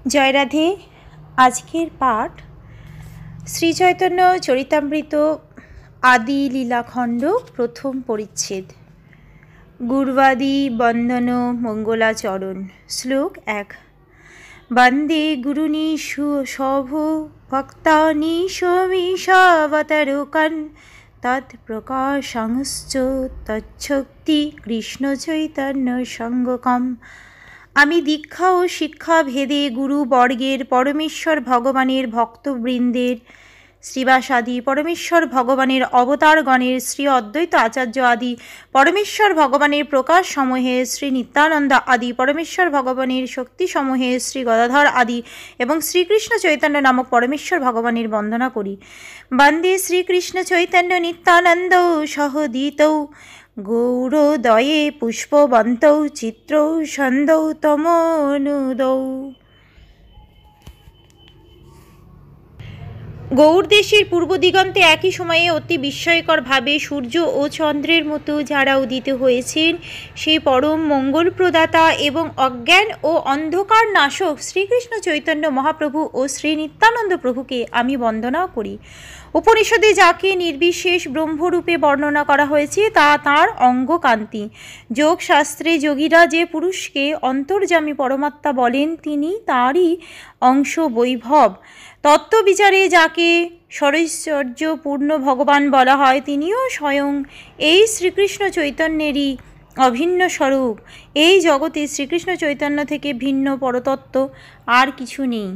জয় রাধে। আজকের পাঠ শ্রী চৈতন্য চরিতামৃত আদি লীলাখণ্ড প্রথম পরিচ্ছেদ। গুরবাদি বন্দন মঙ্গলাচরণ। শ্লোক ১। বন্দে গুরুনি সভ ভক্তানি সমীশাবতারকান তৎপ্রকাশংশ্চ তচ্ছক্তি কৃষ্ণ চৈতন্য সঙ্গকম। আমি দীক্ষা ও শিক্ষা ভেদে গুরু বর্গের পরমেশ্বর ভগবানের ভক্তবৃন্দের শ্রীবাস আদি পরমেশ্বর ভগবানের অবতারগণের শ্রী অদ্বৈত আচার্য আদি পরমেশ্বর ভগবানের প্রকাশ সমূহে শ্রী নিত্যানন্দ আদি পরমেশ্বর ভগবানের শক্তি সমূহে শ্রী গদাধর আদি এবং শ্রীকৃষ্ণ চৈতন্য নামক পরমেশ্বর ভগবানের বন্দনা করি। বন্দে শ্রীকৃষ্ণ চৈতন্য নিত্যানন্দ সহদিতৌ গৌরোদয়ে পুষ্পবন্তৌ চিত্রৌ ছন্দৌ তমনুদৌ। গৌড়দেশের পূর্ব দিগন্তে একই সময়ে অতি বিস্ময়করভাবে সূর্য ও চন্দ্রের মতো যারা উদিত হয়েছেন, সেই পরম মঙ্গলপ্রদাতা এবং অজ্ঞান ও অন্ধকার নাশক শ্রীকৃষ্ণ চৈতন্য মহাপ্রভু ও শ্রী নিত্যানন্দ প্রভুকে আমি বন্দনা করি। উপনিষদে যাকে নির্বিশেষ ব্রহ্মরূপে বর্ণনা করা হয়েছে তা তাঁর অঙ্গকান্তি। যোগশাস্ত্রে যোগীরা যে পুরুষকে অন্তর্যামী পরমাত্মা বলেন, তিনি তাঁরই অংশ বৈভব। তত্ত্ববিচারে যাকে ষড়ৈশ্বর্যপূর্ণ ভগবান বলা হয়, তিনিও স্বয়ং এই শ্রীকৃষ্ণ চৈতন্যেরই অভিন্ন স্বরূপ। এই জগতে শ্রীকৃষ্ণ চৈতন্য থেকে ভিন্ন পরতত্ত্ব আর কিছু নেই।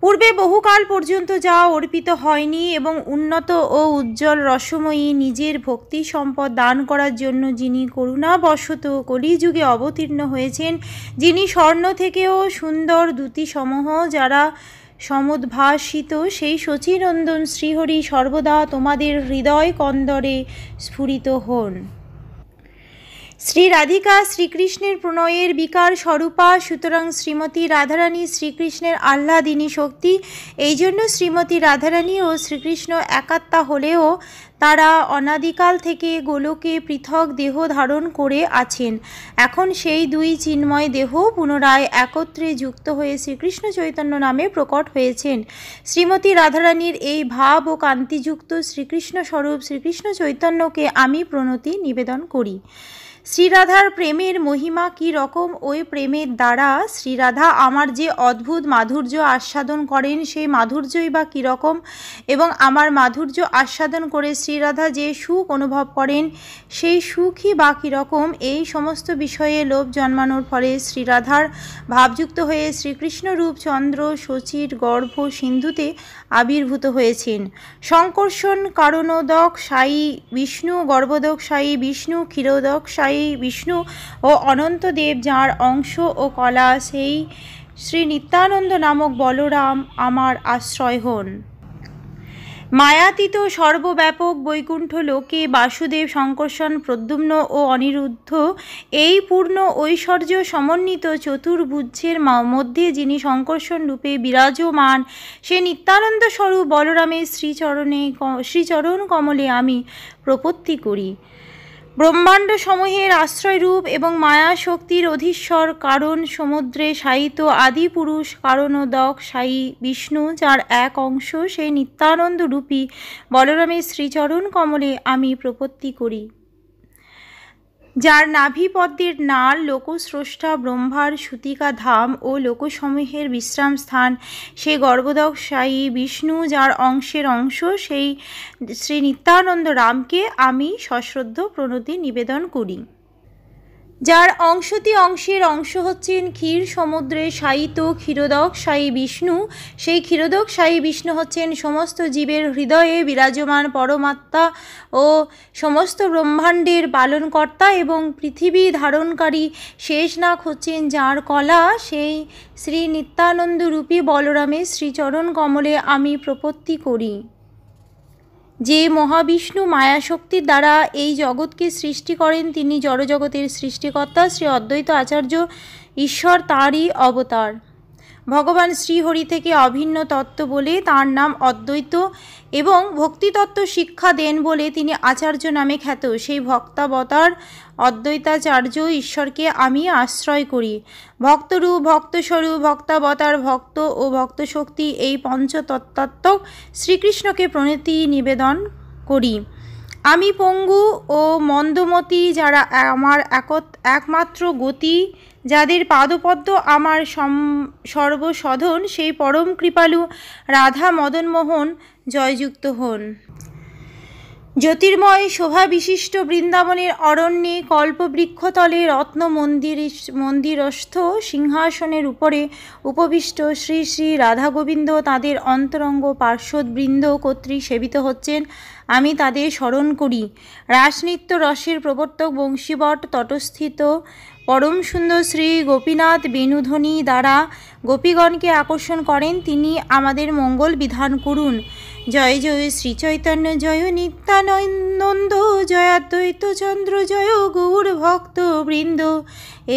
পূর্বে বহুকাল পর্যন্ত যা অর্পিত হয়নি এবং উন্নত ও উজ্জ্বল রসময়ী নিজের ভক্তি সম্পদ দান করার জন্য যিনি করুণাবশত কলিযুগে অবতীর্ণ হয়েছেন, যিনি স্বর্ণ থেকেও সুন্দর দ্যুতিসমূহ যারা সমুদ্ভাসিত, সেই শচীনন্দন শ্রীহরি সর্বদা তোমাদের হৃদয় কন্দরে স্ফুরিত হন। শ্রী রাধিকা শ্রীকৃষ্ণের প্রণয়ের বিকার স্বরূপা, সুতরাং শ্রীমতী রাধারানী শ্রীকৃষ্ণের আহ্লাদিনী শক্তি। এই জন্য শ্রীমতী রাধারানী ও শ্রীকৃষ্ণ একাত্মা হলেও তারা অনাদিকাল থেকে গোলকে পৃথক দেহ ধারণ করে আছেন। এখন সেই দুই চিন্ময় দেহ পুনরায় একত্রে যুক্ত হয়ে শ্রীকৃষ্ণ চৈতন্য নামে প্রকট হয়েছেন। শ্রীমতী রাধারানীর এই ভাব ও কান্তিযুক্ত শ্রীকৃষ্ণ স্বরূপ শ্রীকৃষ্ণ চৈতন্যকে আমি প্রণতি নিবেদন করি। শ্রীরাধার প্রেমের মহিমা কি রকম, ওই প্রেমের দ্বারা শ্রীরাধা আমার যে অদ্ভুত মাধুর্য আস্বাদন করেন, সেই মাধুর্যই বা কীরকম, এবং আমার মাধুর্য আস্বাদন করে শ্রীরাধা যে সুখ অনুভব করেন, সেই সুখই বা কীরকম, এই সমস্ত বিষয়ে লোভ জন্মানোর ফলে শ্রীরাধার ভাবযুক্ত হয়ে শ্রীকৃষ্ণ রূপ চন্দ্র শচীর গর্ভ সিন্ধুতে আবির্ভূত হয়েছেন। সংকর্ষণ কারণোদক সায়ী বিষ্ণু, গর্ভোদক সায়ী বিষ্ণু, ক্ষীরোদক সায়ী বিষ্ণু ও অনন্তদেব যাঁর অংশ ও কলা, সেই শ্রী নিত্যানন্দ নামক বলরাম আমার আশ্রয় হন। মায়াতীত সর্বব্যাপক বৈকুণ্ঠ লোকে বাসুদেব, সংকর্ষণ, প্রদ্যুম্ন ও অনিরুদ্ধ, এই পূর্ণ ঐশ্বর্য সমন্বিত চতুর্ভুজের মধ্যে যিনি সংকর্ষণ রূপে বিরাজমান, সে নিত্যানন্দ স্বরূপ বলরামের শ্রীচরণ কমলে আমি প্রপত্তি করি। ব্রহ্মাণ্ড সমূহের আশ্রয়রূপ এবং মায়া শক্তির অধীশ্বর কারণ সমুদ্রে শায়িত আদি পুরুষ কারণোদক সায়ী বিষ্ণু, যার এক অংশ, সেই নিত্যানন্দ রূপী বলরামের শ্রীচরণ কমলে আমি প্রপত্তি করি। যার নাভিপদ্মের নাল লোকস্রষ্টা ব্রহ্মার সুতিকা ধাম ও লোকসমূহের বিশ্রাম স্থান, সে গর্ভোদক সায়ী বিষ্ণু, যার অংশের অংশ, সেই শ্রী নিত্যানন্দ রামকে আমি সশ্রদ্ধ প্রণতি নিবেদন করি। যার অংশটি অংশের অংশ হচ্ছেন ক্ষীর সমুদ্রে শায়িত ক্ষীরোদক সায়ী বিষ্ণু, সেই ক্ষীরোদক সায়ী বিষ্ণু হচ্ছেন সমস্ত জীবের হৃদয়ে বিরাজমান পরমাত্মা ও সমস্ত ব্রহ্মাণ্ডের পালনকর্তা, এবং পৃথিবী ধারণকারী শেষনাগ হচ্ছেন যার কলা, সেই শ্রী নিত্যানন্দ রূপী বলরামের শ্রীচরণ কমলে আমি প্রপত্তি করি। যে মহাবিষ্ণু মায়াশক্তির দ্বারা এই জগৎকে সৃষ্টি করেন, তিনি জড়জগতের সৃষ্টিকর্তা, শ্রী অদ্বৈত আচার্য ঈশ্বর তাঁরই অবতার। ভগবান শ্রীহরি থেকে অভিন্ন তত্ত্ব বলে তার নাম অদ্বৈত এবং ভক্তিতত্ত্ব শিক্ষা দেন বলে তিনি আচার্য নামে খ্যাত। সেই ভক্তাবতার অদ্বৈতাচার্য ঈশ্বরকে আমি আশ্রয় করি। ভক্তরূপ, ভক্তস্বরূপ, ভক্তাবতার, ভক্ত ও ভক্তশক্তি এই পঞ্চতত্ত্বাত্মক শ্রীকৃষ্ণকে প্রণতি নিবেদন করি। আমি পঙ্গু ও মন্দমতি, যারা আমার একমাত্র গতি, যাদের পাদপদ্ম আমার সর্বসাধন, সেই পরম কৃপালু রাধা মদনমোহন জয়যুক্ত হন। জ্যোতির্ময় শোভা বিশিষ্ট বৃন্দাবনের অরণ্যে কল্পবৃক্ষতলে রত্ন মন্দিরস্থ সিংহাসনের উপরে উপবিষ্ট শ্রী শ্রী রাধা গোবিন্দ তাঁদের অন্তরঙ্গ পার্শ্বদবৃন্দ কর্তৃক সেবিত হচ্ছেন। আমি তাদের স্মরণ করি। রাসনৃত্য রসের প্রবর্তক বংশীবট তটস্থিত পরম সুন্দর শ্রী গোপীনাথ বেণুধ্বনি দ্বারা গোপীগণকে আকর্ষণ করেন। তিনি আমাদের মঙ্গল বিধান করুন। জয় জয় শ্রী চৈতন্য, জয় নিত্যানন্দ, জয় অদ্বৈত চন্দ্র, জয় গৌর ভক্ত বৃন্দ।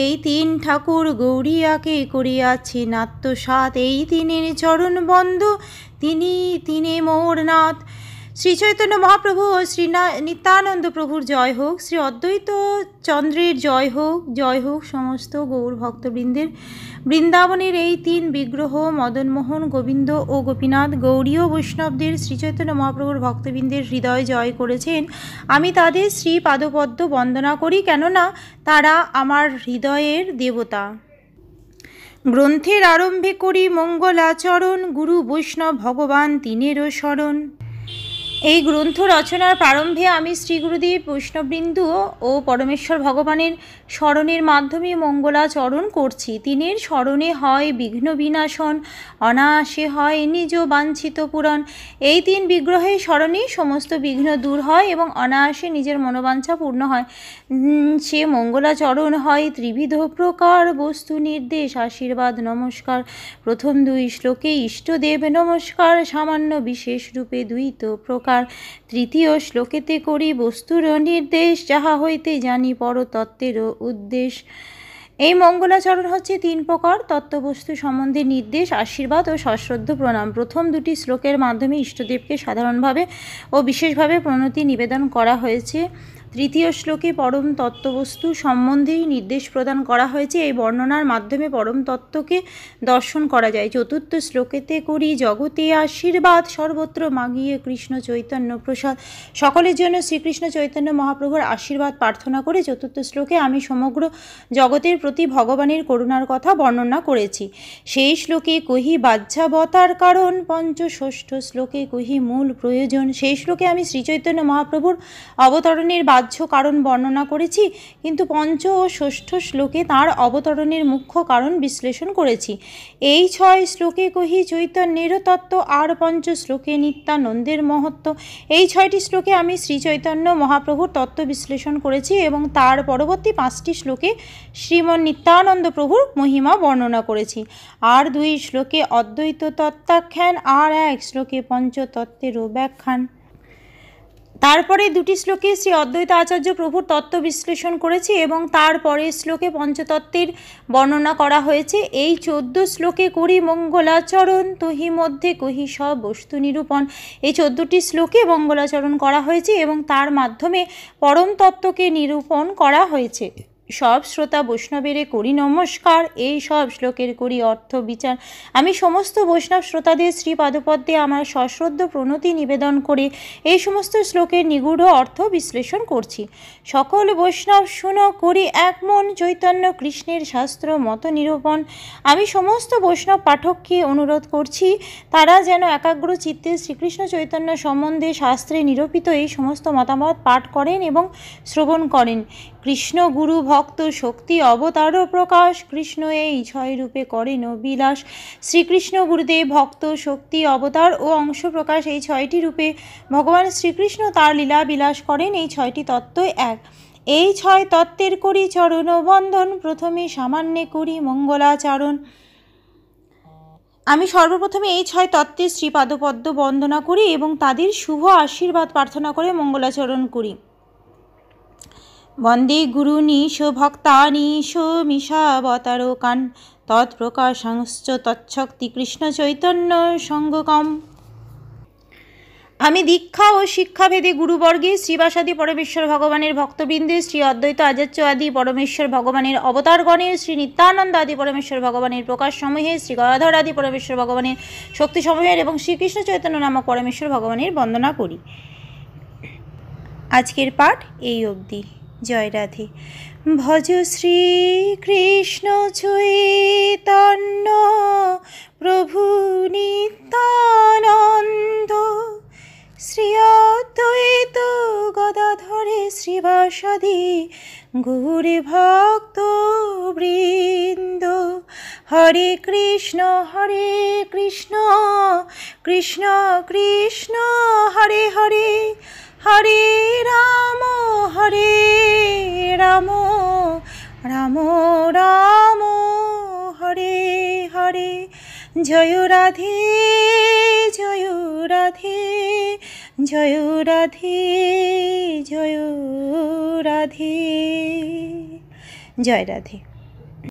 এই তিন ঠাকুর গৌরিয়াকে করিয়াছে নাত্যসাৎ, এই তিনের চরণ বন্ধ, তিনি মোর নাথ। শ্রী চৈতন্য মহাপ্রভু ও শ্রী নিত্যানন্দ প্রভুর জয় হোক, শ্রী অদ্বৈত চন্দ্রের জয় হোক, জয় হোক সমস্ত গৌর ভক্তবৃন্দের। বৃন্দাবনের এই তিন বিগ্রহ মদনমোহন, গোবিন্দ ও গোপীনাথ গৌড়ীয় বৈষ্ণবদের শ্রীচৈতন্য মহাপ্রভুর ভক্তবৃন্দের হৃদয় জয় করেছেন। আমি তাদের শ্রী পাদপদ্ম বন্দনা করি, কেননা তারা আমার হৃদয়ের দেবতা। গ্রন্থের আরম্ভে করি মঙ্গলাচরণ, গুরু বৈষ্ণব ভগবান তিনেরও শরণ। এই গ্রন্থ রচনার প্রারম্ভে আমি শ্রী গুরুদেব, বৈষ্ণববৃন্দ ও পরমেশ্বর ভগবানের স্মরণের মাধ্যমে মঙ্গলাচরণ করছি। তিনের স্মরণে হয় বিঘ্ন বিনাশন, অনায়াসে হয় নিজ বাঞ্ছিত পূরণ। এই তিন বিগ্রহের স্মরণে সমস্ত বিঘ্ন দূর হয় এবং অনায়াসে নিজের মনোবাঞ্ছা পূর্ণ হয়। সে মঙ্গলাচরণ হয় ত্রিবিধ প্রকার, বস্তু নির্দেশ, আশীর্বাদ, নমস্কার। প্রথম দুই শ্লোকে ইষ্টদেব নমস্কার, সামান্য বিশেষ রূপে দ্বৈত প্রকার। তৃতীয় শ্লোকেতে করি বস্তুর নির্দেশ, যাহা হইতে জানি পরতত্ত্বের উদ্দেশ। এই মঙ্গলাচরণ হচ্ছে তিন প্রকার তত্ত্ববস্তু সম্বন্ধে নির্দেশ, আশীর্বাদ ও সশ্রদ্ধ প্রণাম। প্রথম দুটি শ্লোকের মাধ্যমে ইষ্টদেবকে সাধারণভাবে ও বিশেষভাবে প্রণতি নিবেদন করা হয়েছে। তৃতীয় শ্লোকে পরম তত্ত্ববস্তু সম্বন্ধেই নির্দেশ প্রদান করা হয়েছে। এই বর্ণনার মাধ্যমে পরম তত্ত্বকে দর্শন করা যায়। চতুর্থ শ্লোকেতে করি জগতে আশীর্বাদ, সর্বত্র মাগিয়ে কৃষ্ণ চৈতন্য প্রসাদ। সকলের জন্য শ্রীকৃষ্ণ চৈতন্য মহাপ্রভুর আশীর্বাদ প্রার্থনা করে চতুর্থ শ্লোকে আমি সমগ্র জগতের প্রতি ভগবানের করুণার কথা বর্ণনা করেছি। সেই শ্লোকে কহি বাহ্যাবতার কারণ, পঞ্চষষ্ঠ শ্লোকে কহি মূল প্রয়োজন। সেই শ্লোকে আমি শ্রীচৈতন্য মহাপ্রভুর অবতরণের বাহ্য কারণ বর্ণনা করেছি, কিন্তু পঞ্চ ও ষষ্ঠ শ্লোকে তাঁর অবতরণের মুখ্য কারণ বিশ্লেষণ করেছি। এই 6 শ্লোকে কহি চৈতন্যের তত্ত্ব, আর 5 শ্লোকে নিত্যানন্দের মহত্ব। এই 6টি শ্লোকে আমি শ্রীচৈতন্য মহাপ্রভুর তত্ত্ব বিশ্লেষণ করেছি এবং তার পরবর্তী 5টি শ্লোকে শ্রীমন নিত্যানন্দ প্রভুর মহিমা বর্ণনা করেছি। আর 2 শ্লোকে অদ্বৈত তত্ত্বাখ্যান, আর 1 শ্লোকে পঞ্চতত্ত্বেরও ব্যাখ্যান। তারপরে 2টি শ্লোকে শ্রী অদ্বৈত আচার্য প্রভুর তত্ত্ব বিশ্লেষণ করেছি এবং তারপরের শ্লোকে পঞ্চতত্ত্বের বর্ণনা করা হয়েছে। এই 14 শ্লোকে করি মঙ্গলাচরণ, তহি মধ্যে কহি সব বস্তু নিরূপণ। এই 14টি শ্লোকে মঙ্গলাচরণ করা হয়েছে এবং তার মাধ্যমে পরম তত্ত্বকে নিরূপণ করা হয়েছে। সব শ্রোতা বৈষ্ণবেরে করি নমস্কার। এই সব শ্লোকের করি অর্থ বিচার। আমি সমস্ত বৈষ্ণব শ্রোতাদের শ্রীপাদপদ্মে আমার সশ্রদ্ধ প্রণতি নিবেদন করে এই সমস্ত শ্লোকের নিগূঢ় অর্থ বিশ্লেষণ করছি। সকল বৈষ্ণব শুনো, করি এক মন চৈতন্য কৃষ্ণের শাস্ত্র মত নিরূপণ। আমি সমস্ত বৈষ্ণব পাঠককে অনুরোধ করছি, তারা যেন একাগ্র চিত্তে শ্রীকৃষ্ণ চৈতন্য সম্বন্ধে শাস্ত্রে নিরূপিত এই সমস্ত মতামত পাঠ করেন এবং শ্রবণ করেন। কৃষ্ণ গুরু ভক্ত শক্তি অবতার প্রকাশ, কৃষ্ণ এই 6 রূপে করেন বিলাস। শ্রীকৃষ্ণ গুরুদেব ভক্ত শক্তি অবতার ও অংশ প্রকাশ, এই 6টি রূপে ভগবান শ্রীকৃষ্ণ তার লীলা বিলাস করেন। এই 6টি তত্ত্বই এক। এই 6 তত্ত্বের করি চরণ বন্ধন, প্রথমে সামান্যে করি মঙ্গলাচরণ। আমি সর্বপ্রথমে এই 6 তত্ত্বের শ্রীপাদপদ্ম বন্দনা করি এবং তাদের শুভ আশীর্বাদ প্রার্থনা করে মঙ্গলাচরণ করি। বন্দে গুরু নিশ ভক্তানিশ মিশাবতারকান, তৎপ্রকাশাংশ্চ তৎশক্তি কৃষ্ণ চৈতন্য সঙ্গকম। আমি দীক্ষা ও শিক্ষাভেদে গুরুবর্গে শ্রীবাসাদি পরমেশ্বর ভগবানের ভক্তবৃন্দে, শ্রী অদ্বৈত আচার্য আদি পরমেশ্বর ভগবানের অবতারগণে, শ্রী নিত্যানন্দ আদি পরমেশ্বর ভগবানের প্রকাশ সমূহে, শ্রী গদাধর আদি পরমেশ্বর ভগবানের শক্তি সমূহের এবং শ্রীকৃষ্ণ চৈতন্য নামক পরমেশ্বর ভগবানের বন্দনা করি। আজকের পাঠ এই অবধি। জয় রাধে। ভজ শ্রীকৃষ্ণ চৈতন্য প্রভু নিত্যানন্দ, শ্রী অদ্বৈত গদাধরে শ্রীবাসাদি গৌরে ভক্ত বৃন্দ। হরে কৃষ্ণ কৃষ্ণ কৃষ্ণ হরে হরে, হরে রাম রাম রাম হরে হরে। জয় রাধে জয় রাধে জয় রাধে জয় রাধে। জয় রাধে।